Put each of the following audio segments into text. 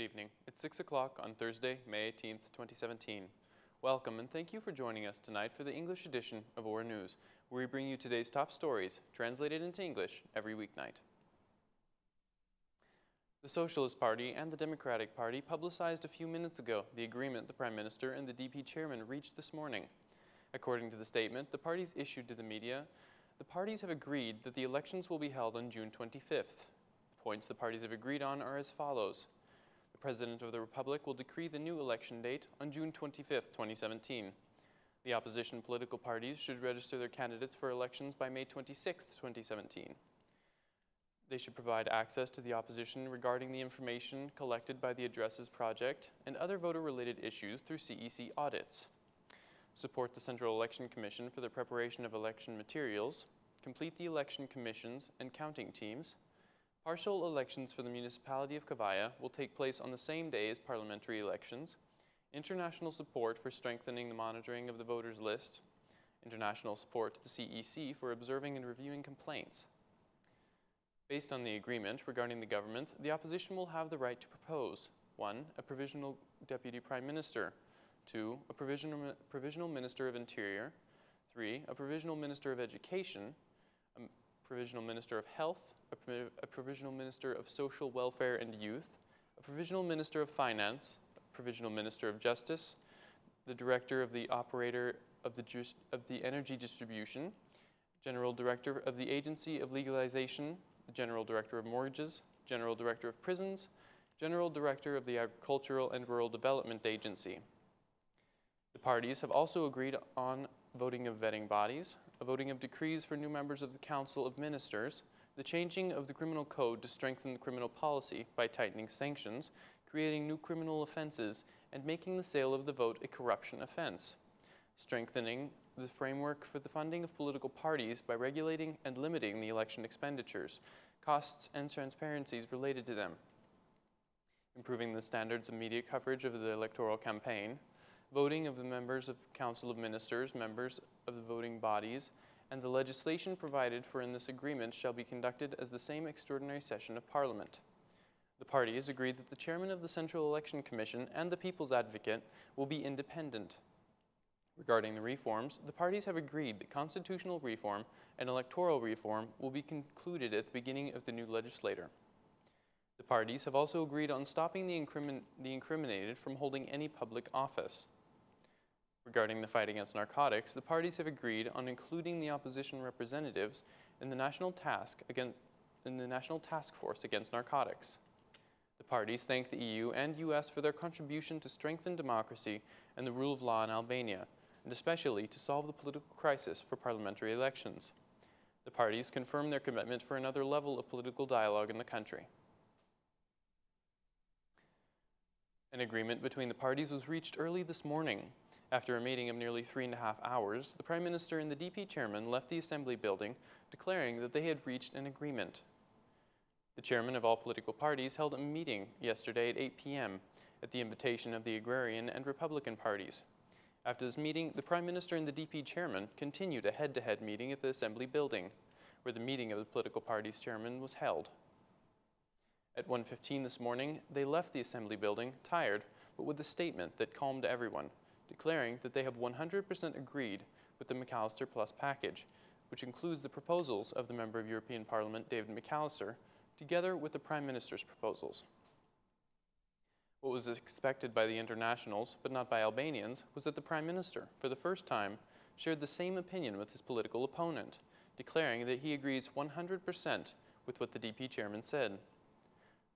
Good evening. It's 6 o'clock on Thursday, May 18th, 2017. Welcome and thank you for joining us tonight for the English edition of OR News, where we bring you today's top stories, translated into English, every weeknight. The Socialist Party and the Democratic Party publicized a few minutes ago the agreement the Prime Minister and the DP chairman reached this morning. According to the statement the parties issued to the media, the parties have agreed that the elections will be held on June 25th. The points the parties have agreed on are as follows. The President of the Republic will decree the new election date on June 25th, 2017. The opposition political parties should register their candidates for elections by May 26th, 2017. They should provide access to the opposition regarding the information collected by the Addresses Project and other voter-related issues through CEC audits. Support the Central Election Commission for the preparation of election materials. Complete the election commissions and counting teams. Partial elections for the municipality of Kavaya will take place on the same day as parliamentary elections. International support for strengthening the monitoring of the voters list. International support to the CEC for observing and reviewing complaints. Based on the agreement regarding the government, the opposition will have the right to propose 1. A provisional deputy prime minister, 2. A provisional minister of interior, 3. A provisional minister of education, a provisional minister of health, a provisional minister of social welfare and youth, a provisional minister of finance, a provisional minister of justice, the director of the operator of the energy distribution, general director of the agency of legalization, the general director of mortgages, general director of prisons, general director of the agricultural and rural development agency. The parties have also agreed on voting of vetting bodies, a voting of decrees for new members of the Council of Ministers, the changing of the criminal code to strengthen the criminal policy by tightening sanctions, creating new criminal offenses, and making the sale of the vote a corruption offense, strengthening the framework for the funding of political parties by regulating and limiting the election expenditures, costs, and transparencies related to them, improving the standards of media coverage of the electoral campaign, voting of the members of Council of Ministers, members of the voting bodies, and the legislation provided for in this agreement shall be conducted as the same extraordinary session of Parliament. The parties agreed that the chairman of the Central Election Commission and the People's Advocate will be independent. Regarding the reforms, the parties have agreed that constitutional reform and electoral reform will be concluded at the beginning of the new legislature. The parties have also agreed on stopping the incriminated from holding any public office. Regarding the fight against narcotics, the parties have agreed on including the opposition representatives in the National Task Force against narcotics. The parties thank the EU and US for their contribution to strengthen democracy and the rule of law in Albania, and especially to solve the political crisis for parliamentary elections. The parties confirm their commitment for another level of political dialogue in the country. An agreement between the parties was reached early this morning. After a meeting of nearly 3.5 hours, the Prime Minister and the DP chairman left the Assembly building, declaring that they had reached an agreement. The chairman of all political parties held a meeting yesterday at 8 p.m. at the invitation of the Agrarian and Republican parties. After this meeting, the Prime Minister and the DP chairman continued a head-to-head meeting at the Assembly building, where the meeting of the political parties' chairman was held. At 1:15 this morning, they left the Assembly building, tired, but with a statement that calmed everyone, declaring that they have 100% agreed with the McAllister Plus package, which includes the proposals of the Member of European Parliament, David McAllister, together with the Prime Minister's proposals. What was expected by the internationals, but not by Albanians, was that the Prime Minister, for the first time, shared the same opinion with his political opponent, declaring that he agrees 100% with what the DP chairman said.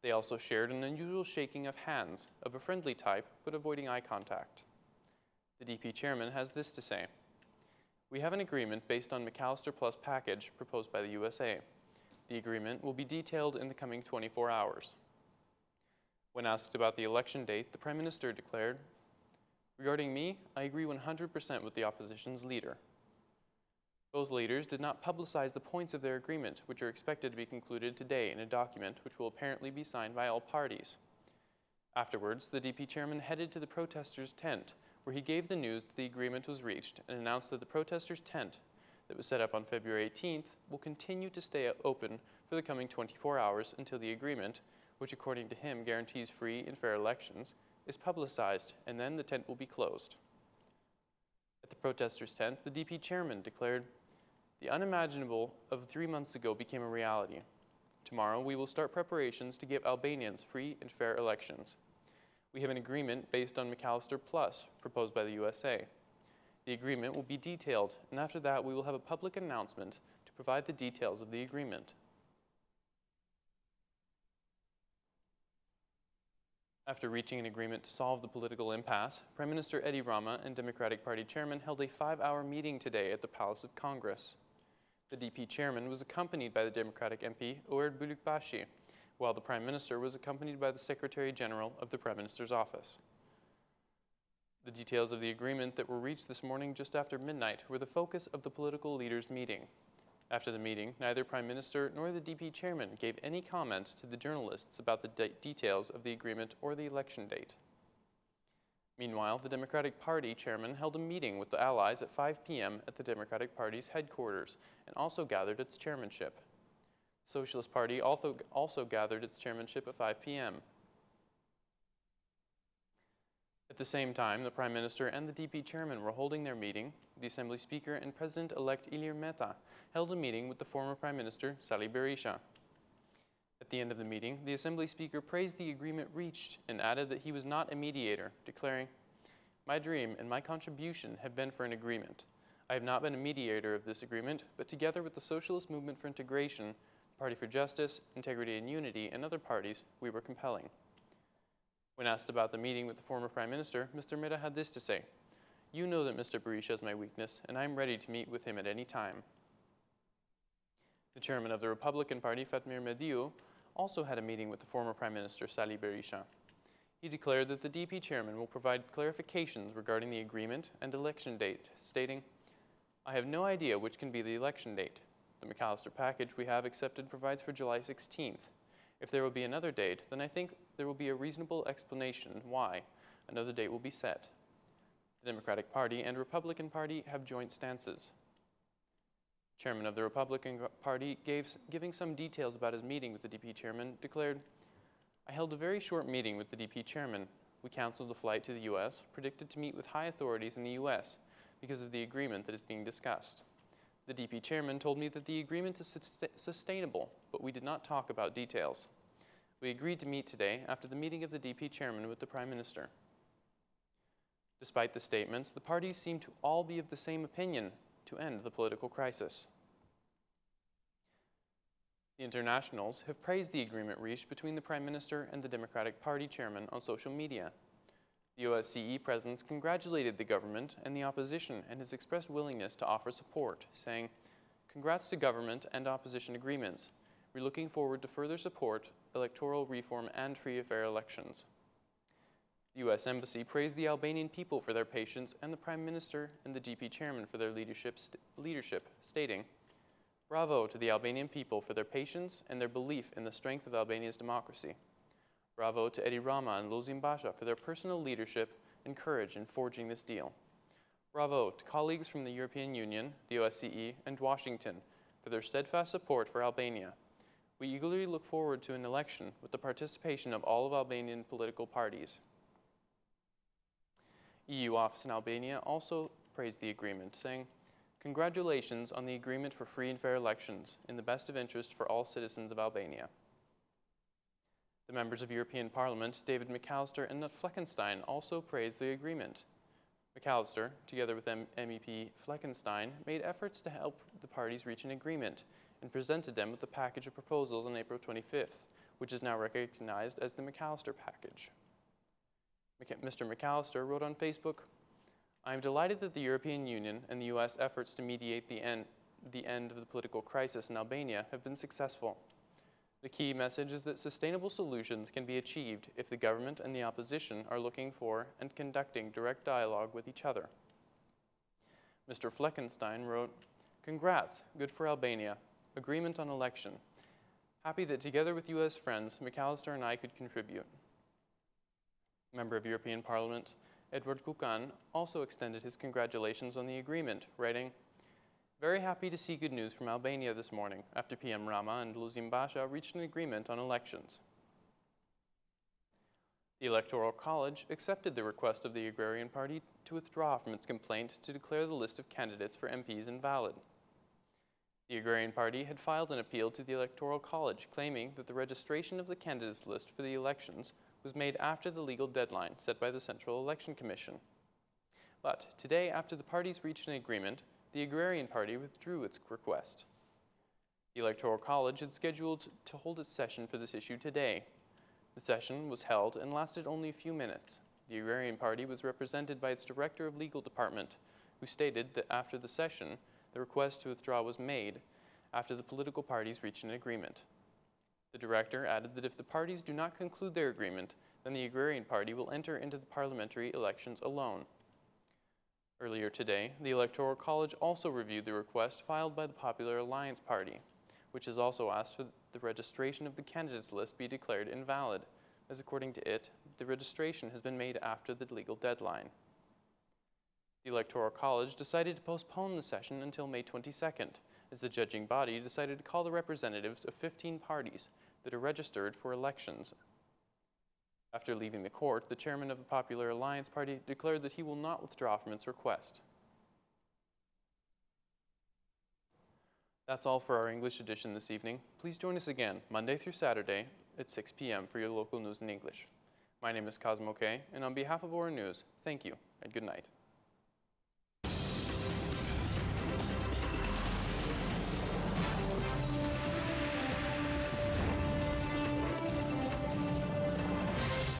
They also shared an unusual shaking of hands, of a friendly type, but avoiding eye contact. The DP chairman has this to say: "We have an agreement based on McAllister Plus package proposed by the USA. The agreement will be detailed in the coming 24 hours. When asked about the election date, the Prime Minister declared, "Regarding me, I agree 100% with the opposition's leader." Both leaders did not publicize the points of their agreement, which are expected to be concluded today in a document which will apparently be signed by all parties. Afterwards, the DP chairman headed to the protesters' tent, where he gave the news that the agreement was reached and announced that the protesters' tent, that was set up on February 18th, will continue to stay open for the coming 24 hours until the agreement, which according to him guarantees free and fair elections, is publicized, and then the tent will be closed. At the protesters' tent, the DP chairman declared, "The unimaginable of 3 months ago became a reality. Tomorrow we will start preparations to give Albanians free and fair elections. We have an agreement based on McAllister Plus, proposed by the USA. The agreement will be detailed, and after that we will have a public announcement to provide the details of the agreement." After reaching an agreement to solve the political impasse, Prime Minister Edi Rama and Democratic Party chairman held a 5-hour meeting today at the Palace of Congress. The DP chairman was accompanied by the Democratic MP Oerd Bulukbashi, while the Prime Minister was accompanied by the Secretary General of the Prime Minister's office. The details of the agreement that were reached this morning just after midnight were the focus of the political leaders' meeting. After the meeting, neither Prime Minister nor the DP chairman gave any comment to the journalists about the details of the agreement or the election date. Meanwhile, the Democratic Party chairman held a meeting with the allies at 5 p.m. at the Democratic Party's headquarters and also gathered its chairmanship. The Socialist Party also gathered its chairmanship at 5 p.m. At the same time, the Prime Minister and the DP chairman were holding their meeting. The Assembly Speaker and President-elect Ilir Meta held a meeting with the former Prime Minister, Sali Berisha. At the end of the meeting, the Assembly Speaker praised the agreement reached and added that he was not a mediator, declaring, "My dream and my contribution have been for an agreement. I have not been a mediator of this agreement, but together with the Socialist Movement for Integration, Party for Justice, Integrity and Unity, and other parties, we were compelling." When asked about the meeting with the former Prime Minister, Mr. Meta had this to say, "You know that Mr. Berisha is my weakness, and I am ready to meet with him at any time." The chairman of the Republican Party, Fatmir Mediu, also had a meeting with the former Prime Minister, Sali Berisha. He declared that the DP chairman will provide clarifications regarding the agreement and election date, stating, "I have no idea which can be the election date. The McAllister package we have accepted provides for July 16th. If there will be another date, then I think there will be a reasonable explanation why another date will be set." The Democratic Party and Republican Party have joint stances. Chairman of the Republican Party, giving some details about his meeting with the DP chairman, declared, "I held a very short meeting with the DP chairman. We canceled the flight to the U.S., predicted to meet with high authorities in the U.S. because of the agreement that is being discussed. The DP chairman told me that the agreement is sustainable, but we did not talk about details. We agreed to meet today after the meeting of the DP chairman with the Prime Minister." Despite the statements, the parties seem to all be of the same opinion to end the political crisis. The internationals have praised the agreement reached between the Prime Minister and the Democratic Party chairman on social media. The OSCE president congratulated the government and the opposition and has expressed willingness to offer support, saying, "Congrats to government and opposition agreements. We're looking forward to further support, electoral reform and free and fair elections." The U.S. Embassy praised the Albanian people for their patience and the Prime Minister and the DP chairman for their leadership, stating, "Bravo to the Albanian people for their patience and their belief in the strength of Albania's democracy. Bravo to Edi Rama and Lozim Basha for their personal leadership and courage in forging this deal. Bravo to colleagues from the European Union, the OSCE, and Washington for their steadfast support for Albania. We eagerly look forward to an election with the participation of all of Albanian political parties." EU office in Albania also praised the agreement, saying, "Congratulations on the agreement for free and fair elections in the best of interest for all citizens of Albania." The members of European Parliament, David McAllister and Fleckenstein, also praised the agreement. McAllister, together with MEP Fleckenstein, made efforts to help the parties reach an agreement and presented them with a package of proposals on April 25th, which is now recognized as the McAllister package. Mr. McAllister wrote on Facebook, "I am delighted that the European Union and the U.S. efforts to mediate the end of the political crisis in Albania have been successful. The key message is that sustainable solutions can be achieved if the government and the opposition are looking for and conducting direct dialogue with each other." Mr. Fleckenstein wrote, "Congrats, good for Albania. Agreement on election. Happy that together with U.S. friends, McAllister and I could contribute." Member of European Parliament, Electoral Kukan, also extended his congratulations on the agreement, writing, "Very happy to see good news from Albania this morning after PM Rama and Lozim Basha reached an agreement on elections." The Electoral College accepted the request of the Agrarian Party to withdraw from its complaint to declare the list of candidates for MPs invalid. The Agrarian Party had filed an appeal to the Electoral College claiming that the registration of the candidates list for the elections was made after the legal deadline set by the Central Election Commission. But today, after the parties reached an agreement, the Agrarian Party withdrew its request. The Electoral College had scheduled to hold its session for this issue today. The session was held and lasted only a few minutes. The Agrarian Party was represented by its Director of Legal Department, who stated that after the session, the request to withdraw was made after the political parties reached an agreement. The Director added that if the parties do not conclude their agreement, then the Agrarian Party will enter into the parliamentary elections alone. Earlier today, the Electoral College also reviewed the request filed by the Popular Alliance Party, which has also asked for the registration of the candidates list be declared invalid, as according to it, the registration has been made after the legal deadline. The Electoral College decided to postpone the session until May 22nd, as the judging body decided to call the representatives of 15 parties that are registered for elections. After leaving the court, the chairman of the Popular Alliance Party declared that he will not withdraw from its request. That's all for our English edition this evening. Please join us again, Monday through Saturday at 6 p.m. for your local news in English. My name is Cosmo K, and on behalf of Aura News, thank you and good night.